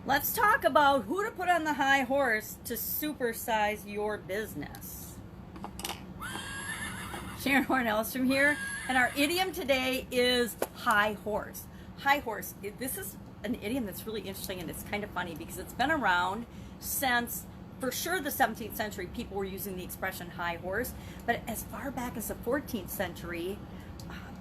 Let's talk about who to put on the high horse to supersize your business. Sharon Horne-Ellstrom here, and our idiom today is high horse. High horse, this is an idiom that's really interesting, and it's kind of funny because it's been around since, for sure, the 17th century. People were using the expression high horse, but as far back as the 14th century,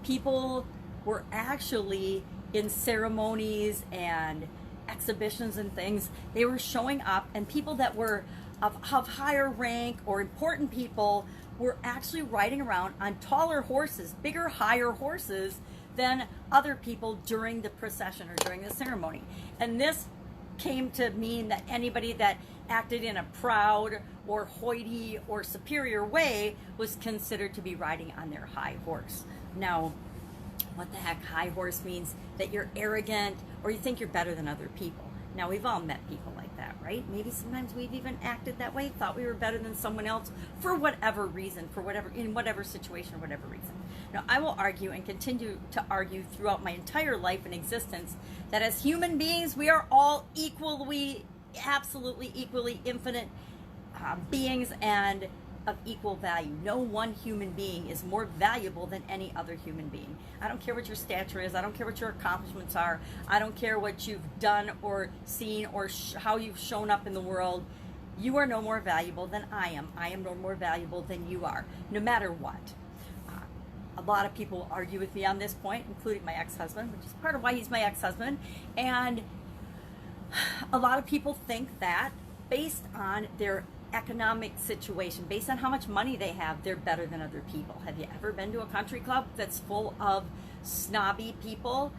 people were actually in ceremonies and exhibitions and things. They were showing up, and people that were of higher rank or important people were actually riding around on taller horses, bigger, higher horses than other people during the procession or during the ceremony. And this came to mean that anybody that acted in a proud or hoity or superior way was considered to be riding on their high horse. Now, what the heck high horse means? That you're arrogant or you think you're better than other people. Now, we've all met people like that, right? Maybe sometimes we've even acted that way, thought we were better than someone else for whatever reason, in whatever situation or whatever reason. Now, I will argue and continue to argue throughout my entire life and existence that as human beings, we are all equally, absolutely equally infinite beings and of equal value. No one human being is more valuable than any other human being. I don't care what your stature is. I don't care what your accomplishments are. I don't care what you've done or seen or how you've shown up in the world. You are no more valuable than I am. I am no more valuable than you are, no matter what. A lot of people argue with me on this point, including my ex-husband, which is part of why he's my ex-husband. And a lot of people think that based on their economic situation, based on how much money they have, they're better than other people. Have you ever been to a country club that's full of snobby people?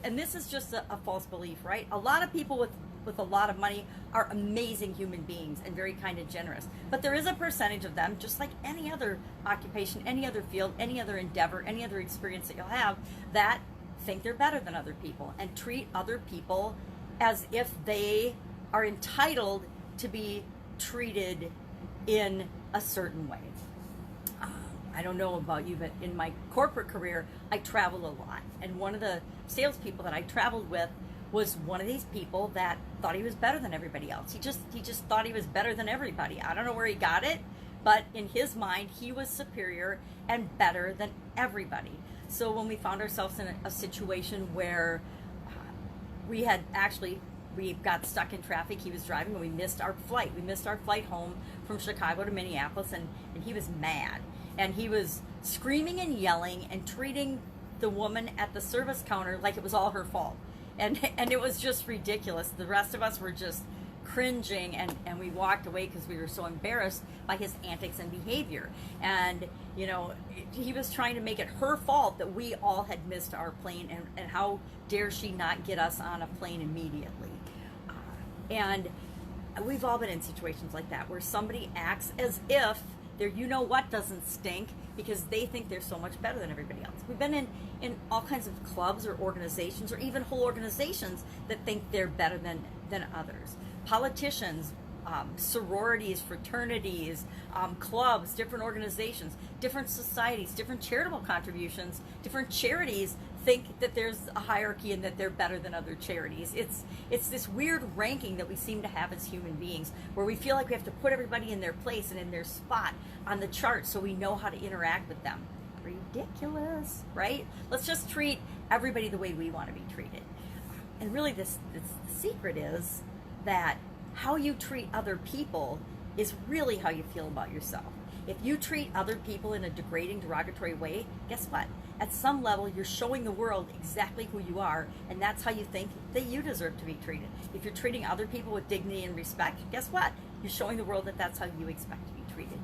And this is just a false belief, right? A lot of people with a lot of money are amazing human beings and very kind and generous. But there is a percentage of them, just like any other occupation, any other field, any other endeavor, any other experience that you'll have, that think they're better than other people and treat other people as if they are entitled to be treated in a certain way. I don't know about you, but in my corporate career, I traveled a lot. And one of the salespeople that I traveled with was one of these people that thought he was better than everybody else. He just thought he was better than everybody. I don't know where he got it, but in his mind, he was superior and better than everybody. So when we found ourselves in a situation where we got stuck in traffic. He was driving and we missed our flight. We missed our flight home from Chicago to Minneapolis, and he was mad. And he was screaming and yelling and treating the woman at the service counter like it was all her fault. And it was just ridiculous. The rest of us were just cringing, and we walked away because we were so embarrassed by his antics and behavior. And, you know, he was trying to make it her fault that we all had missed our plane, and how dare she not get us on a plane immediately. And we've all been in situations like that where somebody acts as if their you-know-what doesn't stink because they think they're so much better than everybody else. We've been in all kinds of clubs or organizations or even whole organizations that think they're better than others. Politicians, sororities, fraternities, clubs, different organizations, different societies, different charitable contributions, different charities think that there's a hierarchy and that they're better than other charities. It's this weird ranking that we seem to have as human beings, where we feel like we have to put everybody in their place and in their spot on the chart so we know how to interact with them. Ridiculous, right? Let's just treat everybody the way we want to be treated. And really the secret is that how you treat other people is really how you feel about yourself. If you treat other people in a degrading, derogatory way, guess what? At some level, you're showing the world exactly who you are, and that's how you think that you deserve to be treated. If you're treating other people with dignity and respect, guess what? You're showing the world that that's how you expect to be treated.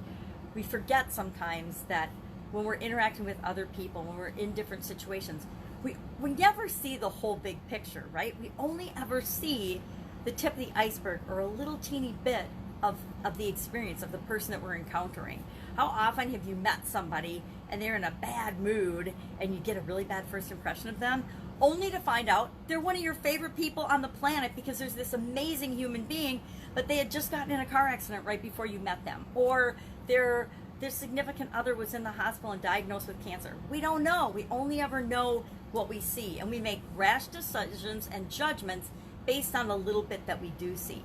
We forget sometimes that when we're interacting with other people, when we're in different situations, we never see the whole big picture, right? We only ever see the tip of the iceberg or a little teeny bit of the experience of the person that we're encountering. How often have you met somebody and they're in a bad mood and you get a really bad first impression of them, only to find out they're one of your favorite people on the planet because there's this amazing human being, but they had just gotten in a car accident right before you met them, or their significant other was in the hospital and diagnosed with cancer. We don't know. We only ever know what we see, and we make rash decisions and judgments based on the little bit that we do see.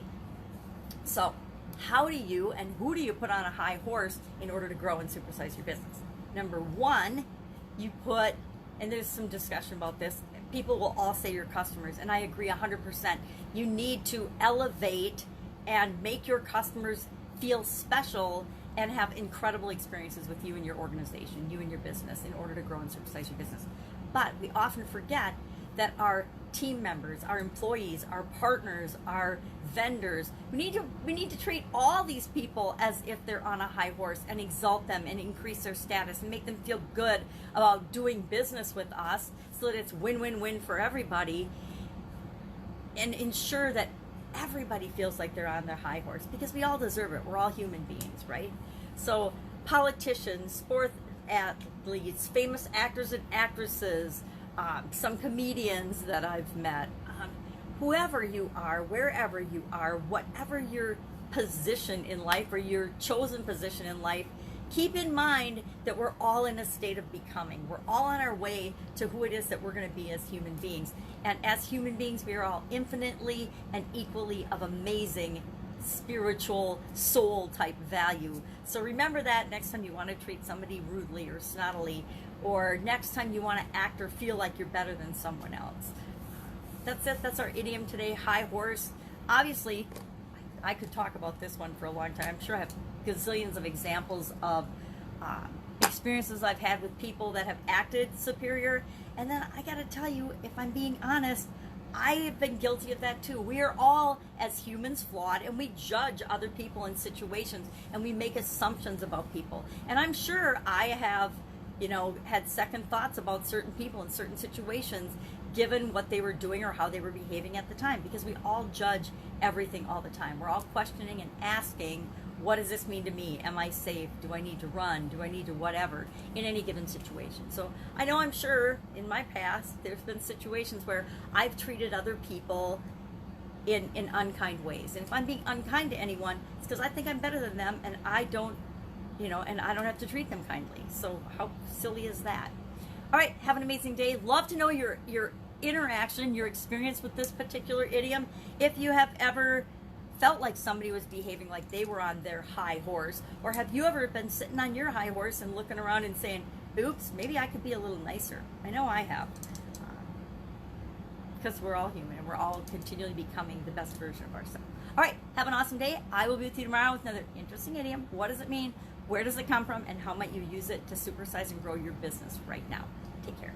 So how do you and who do you put on a high horse in order to grow and supersize your business? Number one, you put, and there's some discussion about this, people will all say your customers, and I agree 100%. You need to elevate and make your customers feel special and have incredible experiences with you and your organization, you and your business, in order to grow and supersize your business. But we often forget that our team members, our employees, our partners, our vendors, we need to treat all these people as if they're on a high horse and exalt them and increase their status and make them feel good about doing business with us so that it's win-win-win for everybody, and ensure that everybody feels like they're on their high horse, because we all deserve it. We're all human beings, right? So politicians, sports athletes, famous actors and actresses, some comedians that I've met, whoever you are, wherever you are, whatever your position in life or your chosen position in life, keep in mind that we're all in a state of becoming. We're all on our way to who it is that we're going to be as human beings. And as human beings, we are all infinitely and equally of amazing spiritual soul type value. So remember that next time you want to treat somebody rudely or snottily, or next time you want to act or feel like you're better than someone else. That's it. That's our idiom today, high horse. Obviously, I could talk about this one for a long time. I'm sure I have gazillions of examples of experiences I've had with people that have acted superior. And then I got to tell you, if I'm being honest, I have been guilty of that too. We are all, as humans, flawed, and we judge other people in situations, and we make assumptions about people. And I'm sure I have, had second thoughts about certain people in certain situations, given what they were doing or how they were behaving at the time, because we all judge everything all the time. We're all questioning and asking, what does this mean to me? Am I safe? Do I need to run? Do I need to whatever in any given situation? So I know, I'm sure in my past there's been situations where I've treated other people in unkind ways. And if I'm being unkind to anyone, it's because I think I'm better than them, and I don't, and I don't have to treat them kindly. So how silly is that? All right, have an amazing day. Love to know your interaction, your experience with this particular idiom. If you have ever felt like somebody was behaving like they were on their high horse, or have you ever been sitting on your high horse and looking around and saying, oops, maybe I could be a little nicer? I know I have, because we're all human and we're all continually becoming the best version of ourselves. All right, have an awesome day. I will be with you tomorrow with another interesting idiom. What does it mean? Where does it come from? And how might you use it to supersize and grow your business right now? Take care.